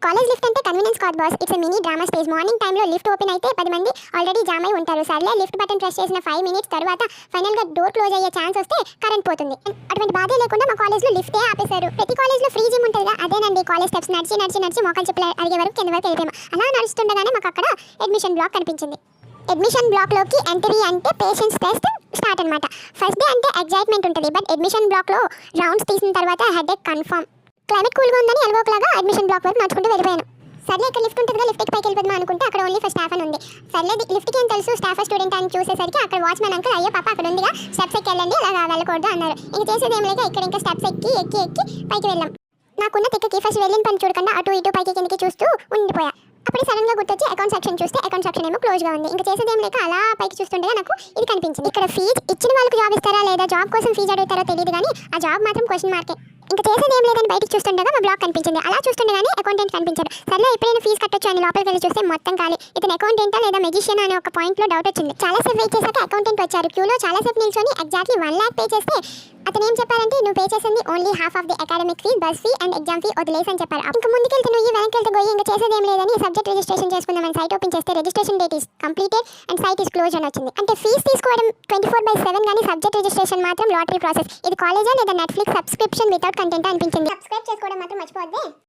College lift అంటే convenience కాదు boss, it's mini drama stage. Morning టైంలో లిఫ్ట్ ఓపెన్ అయితే 10 మంది ఆల్రెడీ జామ్ అయి ఉంటారు. సర్లే లిఫ్ట్ బటన్ ప్రెస్ చేసిన 5 మినిట్స్ తర్వాత ఫైనల్గా డోర్ క్లోజ్ అయ్యే ఛాన్స్ వస్తే కరెంట్ పోతుంది. అటువంటి బాధే లేకుండా మా కాలేజ్లో లిఫ్టే ఆపేశారు. ప్రతి కాలేజ్లో ఫ్రీ జిమ్ ఉంటుందిగా, అదేనండి కాలేజ్ స్టెప్స్ నడిచి మోకాలు చెప్పులు అడిగే వరకు కింద వరకు వెళ్ళిపోయాము. అలా నడుస్తుండగానే మాకు అక్కడ అడ్మిషన్ బ్లాక్ కనిపించింది. అడ్మిషన్ బ్లాక్లోకి ఎంట్రీ అంటే పేషెన్స్ టెస్ట్ స్టార్ట్ అనమాట. ఫస్ట్ డే అంటే ఎగ్జైట్మెంట్ ఉంటుంది, బట్ అడ్మిషన్ బ్లాక్లో రౌండ్స్ తీసిన తర్వాత హెడేక్ కన్ఫర్మ్. క్లైమేట్ కూల్గా ఉందని ఎల్వోక్లాగా అడ్మిషన్ బ్లాక్ వరకు నడుచుకుంటూ వెళ్ళిపోయాను. సర్లే ఇక్కడ లిఫ్ట్ ఉంటుందిగా, లిఫ్ట్కి పైకి వెళ్ళిపోదాం అనుకుంటే అక్కడ ఓన్లీ ఫర్ స్టాఫ్ అని ఉంది. సర్లే లిఫ్ట్కి ఏం తెలుసు స్టాఫ్ స్టూడెంట్ అని చూసేసరికి అక్కడ వాచ్మెన్ అంకుల్ అయ్యో పాప అక్కడ ఉందిగా స్టెప్స్ ఎక్కి వెళ్ళండి అలా వెళ్ళకూడదు అన్నారు. ఇంక చేసేది ఏం లేక ఇక్కడ ఇంకా స్టెప్స్ ఎక్కి పైకి వెళ్ళాం. నాకున్న తిక్కకి ఫస్ట్ వెళ్ళిన పని చూడకుండా అటు ఇటు పైకి కిందకి చూస్తూ ఉండిపోయా. అప్పుడు సడన్ గా గుర్తొచ్చి అకౌంట్ సెక్షన్ చూస్తే అకౌంట్ సెక్షన్ ఏమో క్లోజ్ గా ఉంది. ఇంకా చేసేది ఏం లేక అలా పైకి చూస్తుండగా నాకు ఇది కనిపించింది. ఇక్కడ ఫీజు ఇచ్చిన వాళ్ళకి జాబ్ ఇస్తారా లేదా జాబ్ కోసం ఫీజు అడుగుతారో తెలియదు కానీ ఆ జాబ్ మాత్రం క్వశ్చన్ మార్కే. ఇంకా చేసేది ఏం లేదని బయటికి చూస్తుండగా మా బ్లాక్ కనిపించింది. అలా చూస్తుండగానే అకౌంటెంట్ కనిపించాడు. సర్లే ఎప్పుడైనా ఫీజు కట్టొచ్చు అని లోపలికి వెళ్ళి చూస్తే మొత్తం ఖాళీ. ఇతను అకౌంటెంటా లేదా మెజిషియన్ అనే ఒక పాయింట్ లో డౌట్ వచ్చింది. చాలా సేపు వెయిట్ చేశాక అకౌంటెంట్ వచ్చారు. క్యూలో చాలా సేపు నిల్చొని ఎగ్జాక్ట్లీ 1 lakh పే చేస్తే అతను ఏం చెప్పారంటే నువ్వు పే చేసింది only half of the academic fee, bus fee and exam fee వదిలేసి అని చెప్పారు. ఇంకా ముందుకెళ్తే నువ్వు వెనక్కి వెళ్తే పోయి ఇంకా చేసేది ఏం లేదని సబ్జెక్ట్ రిజిస్ట్రేషన్ చేసుకుందామని సైట్ ఓపెన్ చేస్తే registration date is completed and site is close అని వచ్చింది. అంటే ఫీజు తీసుకోవడం 24/7 కానీ సబ్జెక్ట్ రిజిస్ట్రేషన్ మాత్రం లాటరీ ప్రాసెస్. ఇది కాలేజా లేదా నెట్ఫ్లిక్స్ సబ్స్క్రిప్షన్ వితౌట్ కంటెంట్ అనిపించింది. సబ్స్క్రైబ్ చేసుకోవడం మాత్రం మర్చిపోవద్దే.